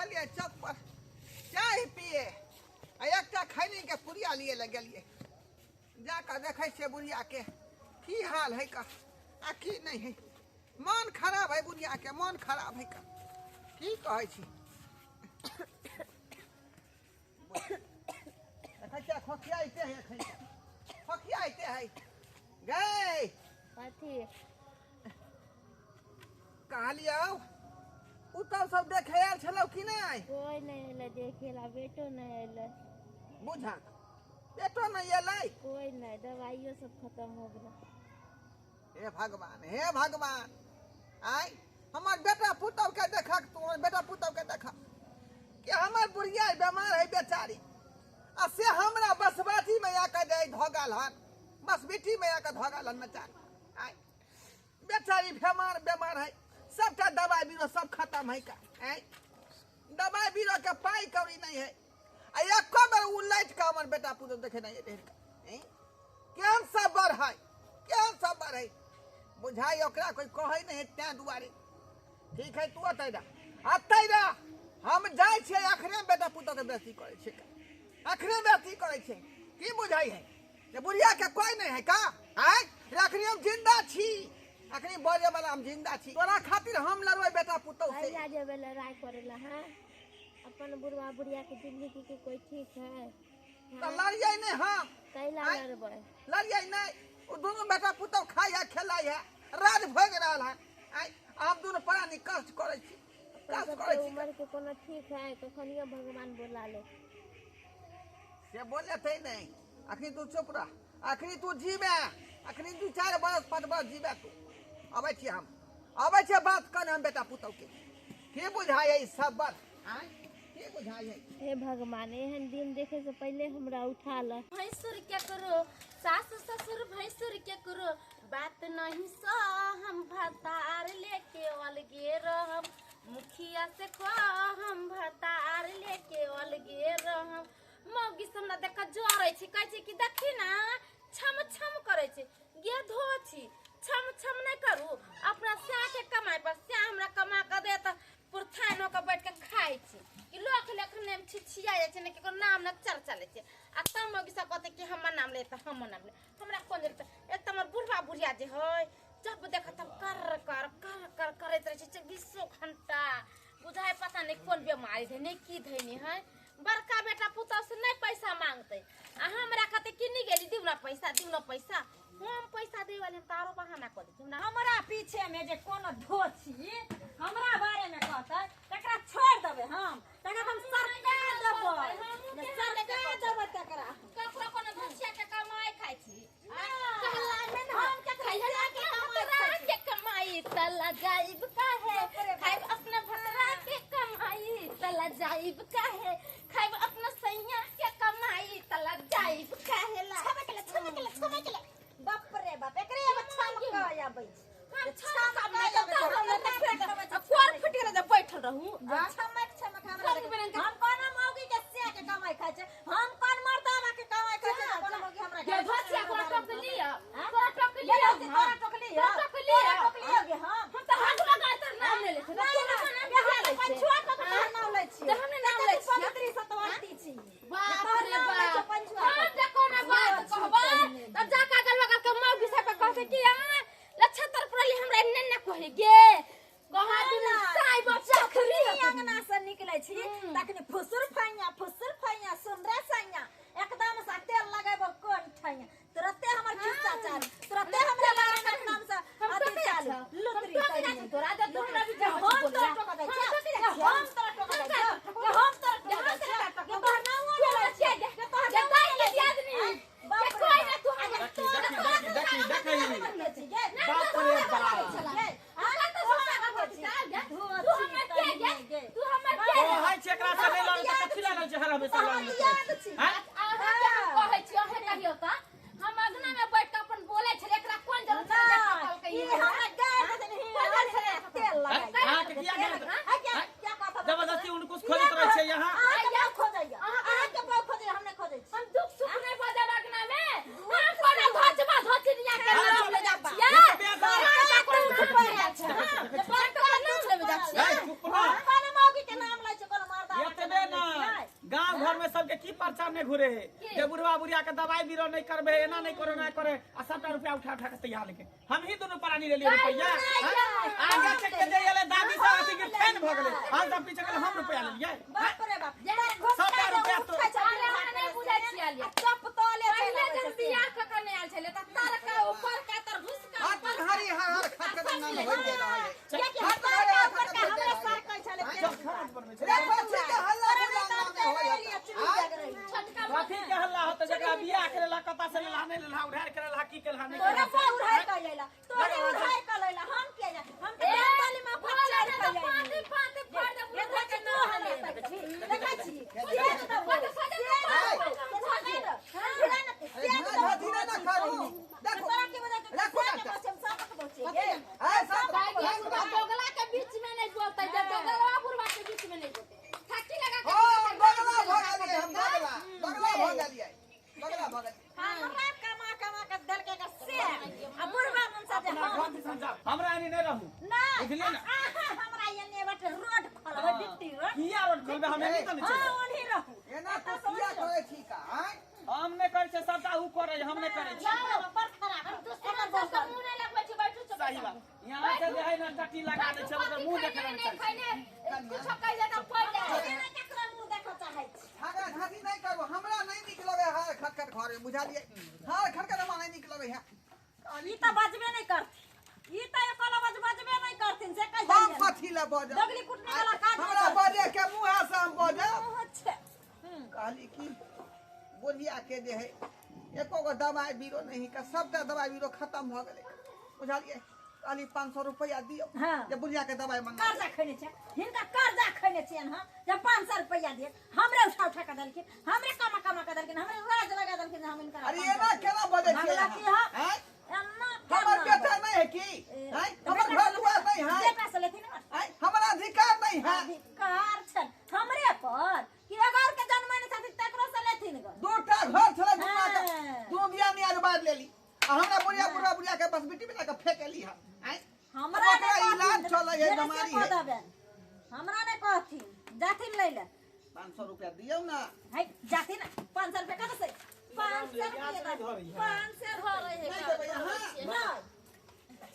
चौक पर चाय पिए एक खैनी के पुड़िया लिए लगे जाकर देखे छे बुढ़िया के की हाल है का आ की नहीं है मन खराब है बुढ़िया के मन खराब है का की कहे छी देखे खोखियाते है खोखियाते है गए कथी कहा लिया उतर सब देखे आयल छलो कि नहीं कोई नहीं एले देखेला बेटो नहीं एले बुझा बेटो नहीं एलै कोई नहीं दवाइयो सब खत्म हो गया हे भगवान आई हमार बेटा पुतौ के देखा तू बेटा पुतौ के देखा कि हमार बुढ़िया बीमार है बेचारी आ से हमरा बसबाती में आके दे धोगल हन बस बेटी में आके धोगल हन बेचारी आई बेचारी बीमार है सबका दवाई बीरो सब खत्म है का दवाई बीरो के पाई कौड़ी नहीं है आ एको बेर उ लाइट का हमर बेटा पुतो देखे नहीं है केहन सबर है बुझाई ओकरा कोई कहे नहीं त्या दुआरे ठीक है तू अतै रा हम जाय छे अखने बेटा पुतो के बेइज्जती करे छे अखने बेइज्जती करे छे की बुझाई है जे बुढ़िया के कोई नहीं है का आय अखनी हम जिंदा छी अखनी बोले वाला हम जिंदा छी तोरा खातिर हम लड़वे बेटा पुतो से भैया जे बेले राय करेला हां अपन बुढ़वा बुढ़िया के जिंदगी के कोई ठीक है त लड़ियै नहीं हां कैला लड़बै लड़ियै नहीं ओ दोनों बेटा पुतो खाय है खेलाय है राज भोग रहल है आय हम दोनों प्राणी कष्ट करे छी उम्र के कोनो ठीक है कखनियो भगवान बोला ले से बोले थे नहीं अखनी तू चुप रह अखनी तू जीवे अखनी 2-4 बरस 5 बरस जीवे तू अबै छी हम अबै छे बात कर हम बेटा पुतौ के बुझाय है सब बात आय के बुझाय है हे भगवान एहन दिन देखे से पहले हमरा उठा ल भैंसुर क्या करो सास ससुर भैंसुर क्या करो बात नहीं सो हम भतार लेके अलगे रहम मुखिया से कह हम भतार लेके अलगे रहम मौगी हमरा देखा जोरै छी कहै छी कि देखी ना छम छम करे छी गे धो छी छम छम नहीं करू अपना स्या के कमाई पर स्या हमरा कमा के दे त पुरथानो के बैठ के खाइ छी कि लोक लेखने में छिछिया जाय छै ने के नाम न चर्चा ले छै आ तम मौगी सब कहते कि हमर नाम ले त हमर नाम ले हमरा कोन जरूरत एक त हमर बुढ़वा बुढ़िया जे होय जब देखा तब कर करैत रहे छै 24 घंटा बुझाय पता नहीं कोन बीमारी है नहीं की धैनी है बड़का बेटा पुतौ से नहीं पैसा मांगते आ हमरा कहते कि नहीं गेली दिउना पैसा हम पैसा दे वाले तारो बहाना कर दी ना हमरा पीछे में जे कोनो धोछी हमरा बारे में कहता तकरा छोड़ देबे हम तकरा हम सरकार देबे तकरा ककरो कोनो धोछिया के कमाई खाइ छी कहला में ना हम के खैला के कमाई तला जाइब काहे खाइब अपना भतरा के कमाई तला जाइब काहे खाइब अपना सैया के कमाई तला जाइब काहे ला छमे के बाप रे बाप एकरे अब छम का आबै हम छम कोर फुट गेल जब बैठल रहू छमक हम कोन मौगी के से के कमाई खाइ छै हम कोन मर्दावा के कमाई खाइ छै कोन मौगी हमरा के भसिया को टोक लिया गे हम त हाथ लगा तर नाम ले ले नाम लै छी हमने नाम लै छी 35 छी बाप रे बाप हम देखो ना बात कहबा तब जाका गलवा के मौगी से पे कहते कि लछतर परली हमरा ने ने कहे गे कहा दिन साई बच्चा खरी अंगना से निकलै छी तखनी फुसुर फैया सुनरा सैया एकदम से तेल लगाबो कोन ठैया तुरते हमर खिस्सा चाल तुरते हमरा बारे में नाम से अति चाल लुतरी तोरा दे तोरा भी जा हम तोरा टोका दे हम तोरा टोका दे तोहर नाम बोला छै के तोहर जताई के आदमी बाप कोई ना तू देखी बाप रे बाप तू हमर के ओ हाय चेकरा से ले लाल के कथि लागल छै हर हमेशा लाल हैं कहै छी अहे कहियो त हम अगना में बैठ के अपन बोले छले एकरा कोन जरूरत छै देखल के ये हमरा गाय देनी तेल लगा हां के किया क्या कहता जबरदस्ती उनको खोजत रहे छै यहां क्या खोजैया अहाँ के बहुत खोजैया हमने खोजै छी हम दुख सुख नहीं बजा अगना में हम कोना धोचबा धोचनिया के नाम ले जा छिया बाहर कोन छुपा जा छै बाहर के नाम ले जा छिया कोन मौगी के नाम लै छै कोन घर में सबके की पहचान में घुरे है जे बुढ़वा बुढ़िया के दवाई बीरो नहीं करबे एना नहीं करो ना करे आ 7 रुपया उठा उठा के तैयार लेके हम ही दोनों प्राणी ले लिए रुपया आगे चल के दे ले दादी से अथी के फैन भ गेले हम सब पीछे के हम रुपया ले लिए बाप रे बाप 7 रुपया तो नहीं बुझै छियै चप तोले पहिले जब बियाह क के नहीं आयल छले त तार का ऊपर का तर घुस का हाथ हरी हर खा के नाम हो दे रहा है देखिए हमारे ऊपर का हमरे सर कह चले रे पछी के हल्ला गुलाम नाम में हो छोटका काफी के हल्ला होत जकरा बियाह करेला कता से लाने लेला उधार करेला की केला नहीं तोरा से उधार कर लेला तोरे उधार कर लेला हम के जा हम तो ताली में पचार कर लेला पाते पाते फाड़ दे ये देख तो हले देखै छी ये तो बोल झाझी ना करू देखो तोरा के वजह रखो से हम सब के बचे ए सब दोगला के बीच में नहीं बोलते जब दोगला बुढ़वा के बीच में नहीं बोलते ठक्की लगा के ओ बगला भगा लिए हम बगला भगा लिए बगला भगा हां हमरा कमा कमा के दल के से अब बुढ़वा मन से हमरा नहीं रहू ना बुझलिए ना हमरा ये ने बट रोड खोलबे डिट्टी रोड किया रोड खोलबे हमें नहीं तो हां ओनी रहू एना तो किया करे छी का हैं हम नहीं करे छे सबटा ऊ करे हम नहीं करे छी पर खराब हम दूसरा सबका मुंह नहीं लगबै छी बैठू चुप सही बात यहां से जे है ना टट्टी लगा दे छे ओकर मुंह देखे नहीं खाने कुछ कह ले तो पड़ जाए केकरा मुंह देखो चाहै छी धागा धागी नहीं करू हमरा नहीं निक लगे हार खटखट घर में बुझा लिए हार खटखट हमरा नहीं निक लगे है ई त बजबे नहीं करती ई त एकला बजबे नहीं करथिन से कह हम कथी ले बज दगली कुटने वाला काज हमरा बजे के मुंह से हम बज अच्छा कहली की बोलिया के जे है एको गो दवाई बीरो नहीं का सबटा दवाई बीरो खत्म हो गेले बुझलिए कहली 500 रुपया दियो हाँ। जे बुढ़िया के दवाई मंगा कर्जा खैने छै हिनका कर्जा खैने छियन हम जब 500 रुपया दिए हमरे उठा उठा के देलखिन हमरे कमा के देलखिन हमरे राज लगा देलखिन हम इनका अरे एना केना बजे छी भगला की हम हैं एना हमर बेटा नहीं है की हैं हमर घर दुआर नहीं है बेटा से लेथिन हैं हमरा अधिकार नहीं है अधिकार छन हमरे पर कि अगर के जन्म नहीं था तकरो से लेथिन ग दूटा घर छले दुना का हाँ। दू बिया नियर बाद लेली आ हमरा बुढ़िया बुढ़िया के बस बेटी बेटा के फेंकेली है हैं हमरा ओकरा इलाज चलै है बीमारी है हमरा ने कहथिन जाथिन ले ले 500 रुपया दियो ना है जाथिन 500 रुपया कत से 500 रुपया 500 धरे है नहीं देबै हां ना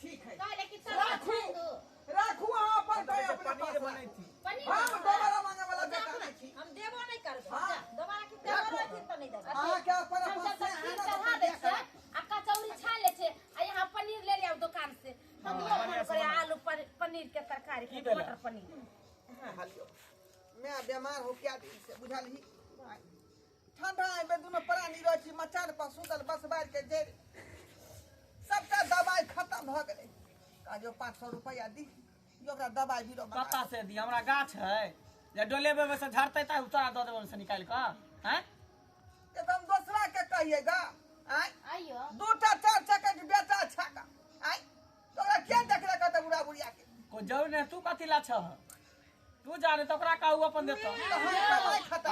ठीक है कहले कि सब राखू वहां पर दे अपना पास बनै थी पनीर हम दोबारा मांगे वाला बेटा नहीं छी हम देबो नहीं करब हाँ। दोबारा की देबो नहीं तो नहीं देबो हां क्या पर हम पास जब से तक आना चढ़ा दे छे आ कचौरी छान ले छे आ यहाँ पनीर ले लिया दुकान से हम लोग करे आलू पनीर के तरकारी के मटर पनीर हालियो मैं बीमार हो क्या दिन से बुझाली ठंडा में दोनों प्राणी रहती मचान पर सुतल बस बार के जे सबका दवाई खत्म हो गेले का जो 500 रुपया दी जो ओकरा दवाई बीरो पता से दी हमरा गाछ है जे डोलेबे में से झड़ते ता उतारा दे देबो से निकाल के हैं एकदम दूसरा के कहिएगा आई आइयो दूटा चार चक्का के बेटा छाका आई तो ओकरा क्या देख रहा कहता बुढ़ा बुढ़िया के को जरूर नहीं तू कथी ला छ तू जाने तो ओकरा कहू अपन देतो तो हम कमाई खाता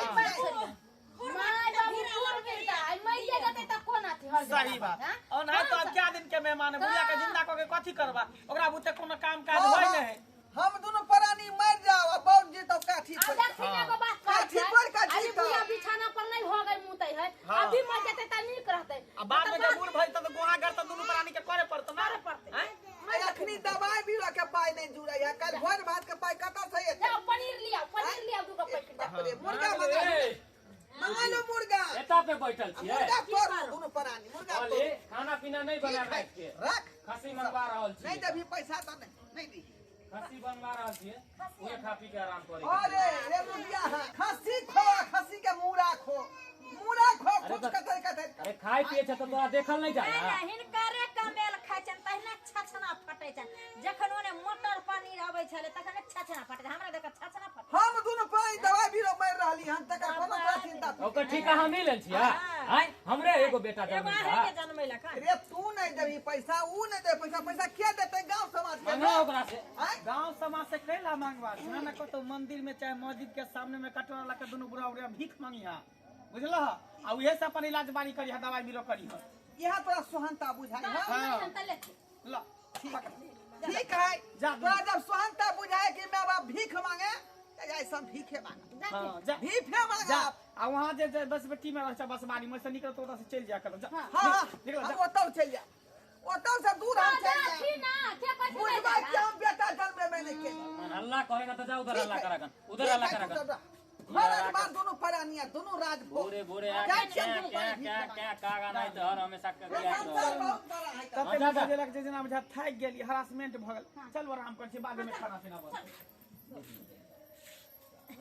माय बाबू दूर गिरता आई मइये गते त कोन आथी हर सही बात और नहीं तो अब क्या दिन के मेहमान है बुढ़िया के जिंदा को के कथी करबा ओकरा बुते कोनो काम काज होय नहीं हम दोनों प्राणी मर जाओ अब बहुत जी तो काठी अब पर देखिने को बात काठी कर पर काठी अरे तो बुढ़िया बिछाना पर नहीं हो गई मुतै है हाँ। अभी मर जाते त नीक रहते अब बाद में जब बूढ़ भई त गोहा घर त दोनों प्राणी के करे पड़त ना हैं अखनी दवाई भी के पाई नहीं जुड़ा है कल भोर भात के पाई कता से है जाओ पनीर लिया दूगो पैकेट अरे मुर्गा मंगा लो मुर्गा एता पे बैठल छियै मुर्गा तोड़ दोनों प्राणी मुर्गा बोले तोड़ खाना पीना नहीं बना रख के रख खस्सी मंगवा रहल नहीं छियै देबी पैसा तो नहीं दी खस्सी बनवा रहल छियै उहे खा पी के आराम करे अरे रे मुर्गा है खस्सी खो खस्सी के मुड़ा खो कुछ कतई कतई अरे खाय पिए छ त तोरा देखल नहीं जाला हिनकरे कमेल खाइ छन तहने छछना फटै छन जखन ओने मोटर पानी आबै छले तखन छछना फटै हमरा देख छछना फटै हम दोनों पाई दवाई भी मर रहली हम तक कोनो चिंता ओकर ठिका हम नहीं लेल छियै आय हमरे एगो बेटा एगो जन्म आहे था के जन्मैला का रे तू नहीं देबी पैसा ऊ नहीं दे पैसा क्या देते गांव समाज के मंगा ओकरा से गांव समाज से कैला मांगवा सुना ना को तो मंदिर में चाहे मस्जिद के सामने में कटोरा वाला के दोनों बुढ़ा बुढ़िया भीख मांगिया बुझल आ उहे से अपन इलाज बारी करी दवाई बीरो करी यहां तोरा सोहनता बुझाई है हां ला ठीक है तोरा जब सोहनता बुझाए कि मैं बाप भीख मांगे तो ऐसा भीखे मांगे हां जा भीखे मांगा आ वहाँ जे बस बेटी में रह बस बारी में से निकल तो से चल जा कर हाँ हाँ निकल हम ओतौ चल जा ओतौ से दूर हम चल जा ठीक ना क्या कुछ बुढ़वा क्यों बेटा जन्म में नहीं के हल्ला करेगा तो जा उधर हल्ला करा उधर हल्ला करा हर दोनों परानिया दोनों राज बोरे बोरे क्या गाना है तो हर हमेशा कर दिया तब तक मुझे लग जे ना बुझा थाक गेली हरासमेंट भ गेल चल आराम कर छी बाद में खाना पीना बस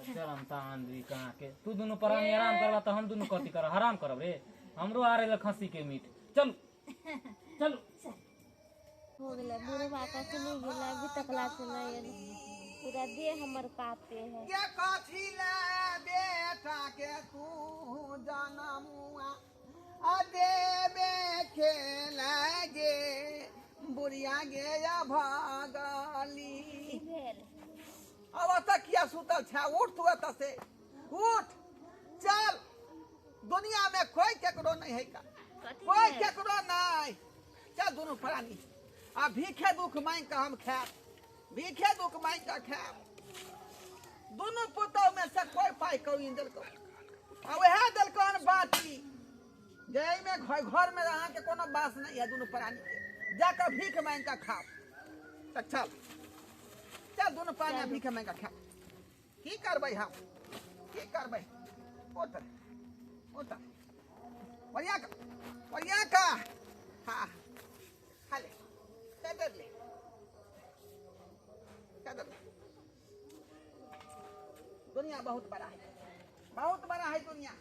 शर्म तान दी कहां के तू दोनों परानी आराम करवा तो हम दोनों कथी कर हराम करब रे हमरो आ रे खस्सी के मीट चल चल हो गेलै बुढ़वा का सुनी गेला अभी तक ला सुनाई गेल पूरा देह हमर कापे है के कथी ले बेटा के तू जनमुआ आ देबे के लागे बुढ़िया गे या भागली भेल अब तक किया सुतल छा उठ तू एत से उठ चल दुनिया में कोई केकरो नहीं है का कोई केकरो नहीं चल दोनों प्राणी आ भीखे दुख मांग के हम खाएब भीखे दुख मांग के खाएब दोनों पुतों में से कोई पाई कौड़ी नहीं देलको आ वह देलको हन बाटी जय में घर में रहा के कोनो बास नहीं है दोनों प्राणी के जाकर भीख मांग के खाओ तो चल चल दोनों प्राणी भीख मांग के खाओ की करबै हम की करबै ओतर ओतर वरिया का हाँ हाले कदर ले दुनिया बहुत बड़ा है दुनिया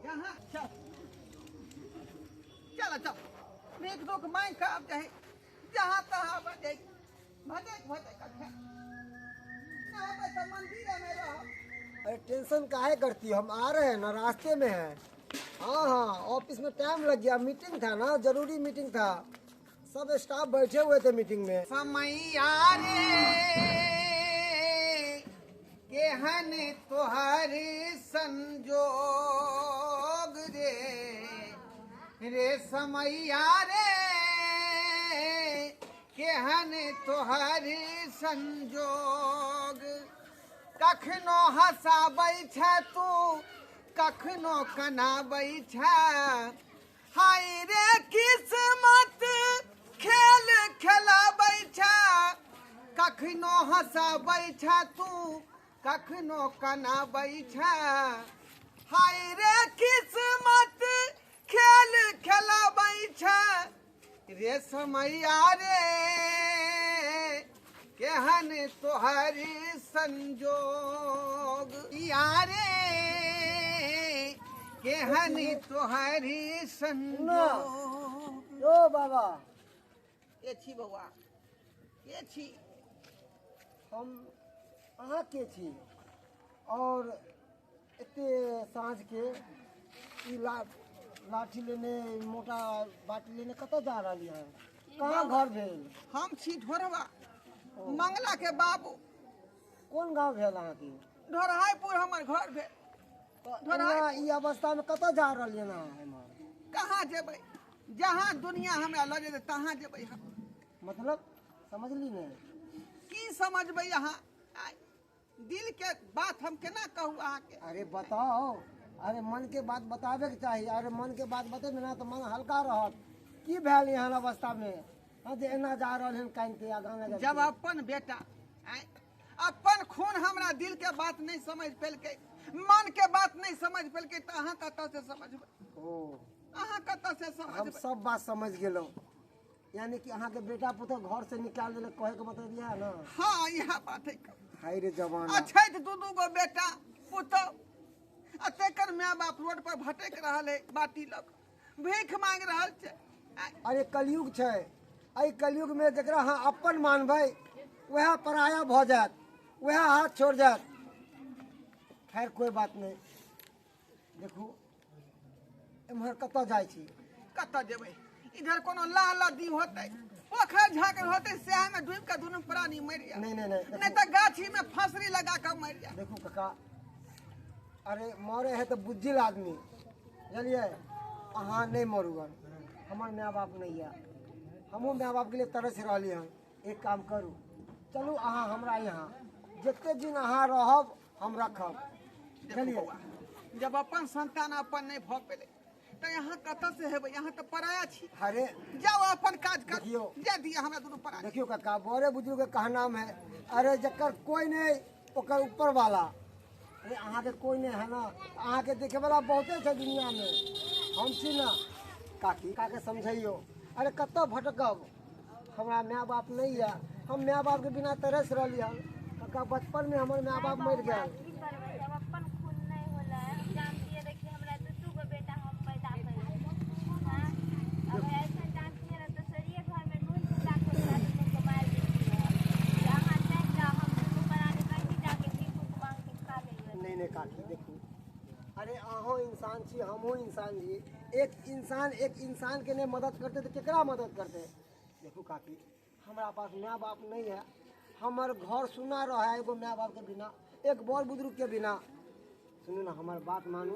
यहाँ चल चल चल भीख दुख मांग के अब जाए जहाँ तहाँ भजे तो मंदिर में रहो अरे टेंशन काहे करती हो? हम आ रहे हैं ना, रास्ते में है। हाँ हाँ, ऑफिस में टाइम लग गया, मीटिंग था ना, जरूरी मीटिंग था, सब स्टाफ बैठे हुए थे मीटिंग में। समैया रे केहन तोहर संजोग रे समैया रे केहन तोहर संजोग कखनो हंसाबै छै तू कखनो कनाबै छै हाय रे किस्मत खेल खेलाबै छै कखनो हंसाबै छै तू कखनो कनाबै छै हाय रे किस्मत खेल खेलाबै छै रे समैया रे केहन तोहरी संजोग यारे केहन तोहरी संजोग। ओ बाबा, ये छी बउआ, ये छी हम अहाँ के छी और एते साँझ के ई लाठी लेने मोटा बाटी लेने कतऽ जा रहली है? कहाँ घर भेल? हम छी ढोरवा मंगला के बाबू। कौन गांव भेल अहाँ के? ढोरहाईपुर हमर घर भेल। ढोरहाई ई अवस्था में कतऽ जा रहलियै ना? कहाँ जेबै? जहाँ दुनिया हमरा लऽ जेतै तहाँ जेबै हम। मतलब समझली नहीं? की समझबै यहाँ? दिल के बात हम केना कहू अहाँ के? अरे बताओ, अरे मन के बात बतावे के चाहिए। अरे मन के बात बतेबे ना तो मन हल्का रहत। की भेल यहाँ अवस्था में? जे एना जा रहल हन कान के आगा में जब अपन बेटा अपन खून हमरा दिल के बात नहीं समझ पेलकै, मन के बात नहीं समझ पेलकै तो अहाँ कतऽ से समझबै? अहाँ कतऽ से समझबै? हम सब बात समझ गेलौ। यानी कि अहाँ के बेटा पुत्र घर से निकाल देलक, कहे के मतलब यह है ना? हाँ यह बात है। हाय रे जवान, अच्छा दू गो बेटा पुतौ आ तेकर माय बाप रोड पर भटक रहल है, बाटी लग भीख मांग रहल छै। अरे कलयुग छै, एहि कलयुग में जकरा अहाँ अपन मानबै वह पराया भ जायत, वह हाथ छोड़ जायत। खैर कोई बात नहीं। देखू एम्हर कतऽ जाइ छी? कतऽ जेबै? इधर कोनो लाल नदी होतै, पोखर झाँकर होतै, सएह में डूब के दुनू प्राणी मरि जाए। नहीं नहीं तो गाछी में फंसरी लगा के मरि जाए। देखू काका, अरे मरे है तो बुझिल आदमी, बुझलिए? अहाँ नहीं मरुगन, हमार माय बाप नहीं है, हमहूँ माय बाप के लिए तरस रही हैं। एक काम करू, चलू अहाँ हमरा यहाँ, जिते दिन अहाँ रहब हम रखब, बुझलिए? जब अपन संतान अपन नहीं भऽ पेले तो यहाँ कतऽ से हेबै, यहाँ तो पराया छी। अरे जाओ अपन काज कर, देखियो। जे दिया हमरा दुनू पराया। देखियो काका, बड़े बुजुर्ग के कहा नाम है, अरे जकर कोई नहीं ओकर ऊपर वाला। अरे अहाँ के कोई नहीं है ना, अहाँ के देखे वाला बहुते छै दुनिया में, हम छी ना काकी। काके समझियो, अरे कतऽ भटकब, हमारा माय बाप नहीं है, हम माय बाप के बिना तरस रही हन। काका बचपन में हमारे माय बाप मर गए। की करबै, जब अपन खून नहीं होला, हम जानतिए रहे कि हमरा दूसरो गो बेटा हम पैदा करेंगे। हाँ, अब ऐसा जानतिए रहे तो सरिये घर में नून फुला के हमरा दुनू को मार देती है। यहाँ नहीं जा, हम दुनू परानी कहीं जाके भीख उख मांग के खा लेंगे। नहीं नहीं काकी देखू, अरे अहों इंसान छी, हमहूँ इंसान छी। एक इंसान के नहीं मदद करते तो केकरा मदद करते। देखू काकी, हमारा पास माँ बाप नहीं है, हमार घर सुना रहा है एगो माँ बाप के बिना, एक बड़ बुजुर्ग के बिना। सुनू ना हमार बात मानू,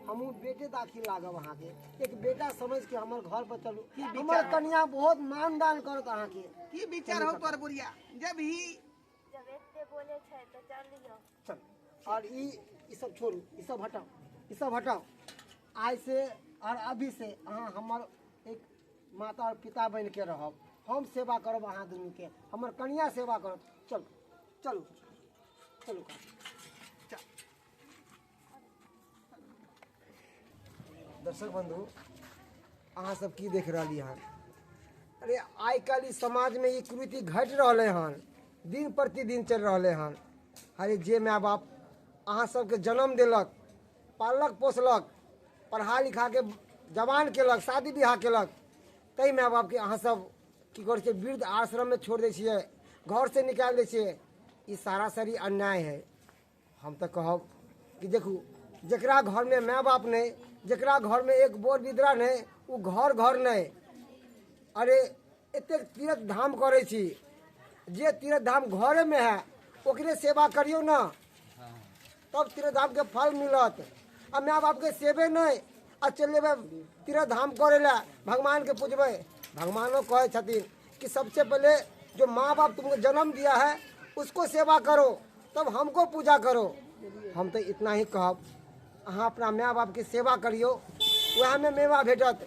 हमहूँ बेटे दाखिल लागब अहाँ के, एक बेटा समझ के हमार घर पर चलू। हमार कन्या बहुत मान दान करत अहाँ के। की विचार हो तोर बुढ़िया? जब ही जब एते बोले छै तो चलियो। चल, और ई सब छोड़ू, ई सब हटाओ, ई सब हटाओ। आज से और अभी से अहाँ हमर एक माता और पिता बन के रहब, हम सेवा करब अहाँ दुनू के, हमर कन्या सेवा करब। चल चलू चलू काकी। दर्शक बंधु, अहाँ सब की देख रही हन? अरे आइ काल्हि समाज में ये कुरीति घट रहे हन, दिन प्रतिदिन चल रहे हन। अरे जे माय बाप अहाँ सबके जन्म देलक, पालक पोसलक, पढ़ा लिखा के जवान केलक, शादी ब्याह केलक, तई माय बाप के अहाँ सब की कर छियै, वृद्ध आश्रम में छोड़ दै छियै, घर से निकाल दै छियै। ई सरासरी अन्याय है। हम तो कहब कि देखू, जकरा घर में माय बाप नहीं, जकरा घर में एक बोर विद्रा नहीं, वो घर नहीं। अरे एते तीर्थ धाम करे छी, जे तीर्थ धाम घरे में है ओकरे सेवा करियो ना, तब तीर्थ धाम के फल मिलत। अब माय बाप के सेवे नहीं आ चल तीर्थ धाम करे ला, भगवान के पूजबे। भगवानों कहे छथिन कि सबसे पहले जो माँ बाप तुमको जन्म दिया है उसको सेवा करो, तब हमको पूजा करो। हम तो इतना ही कहब, अहाँ अपना माय बाप की सेवा करियो, वह में मेवा भेटत।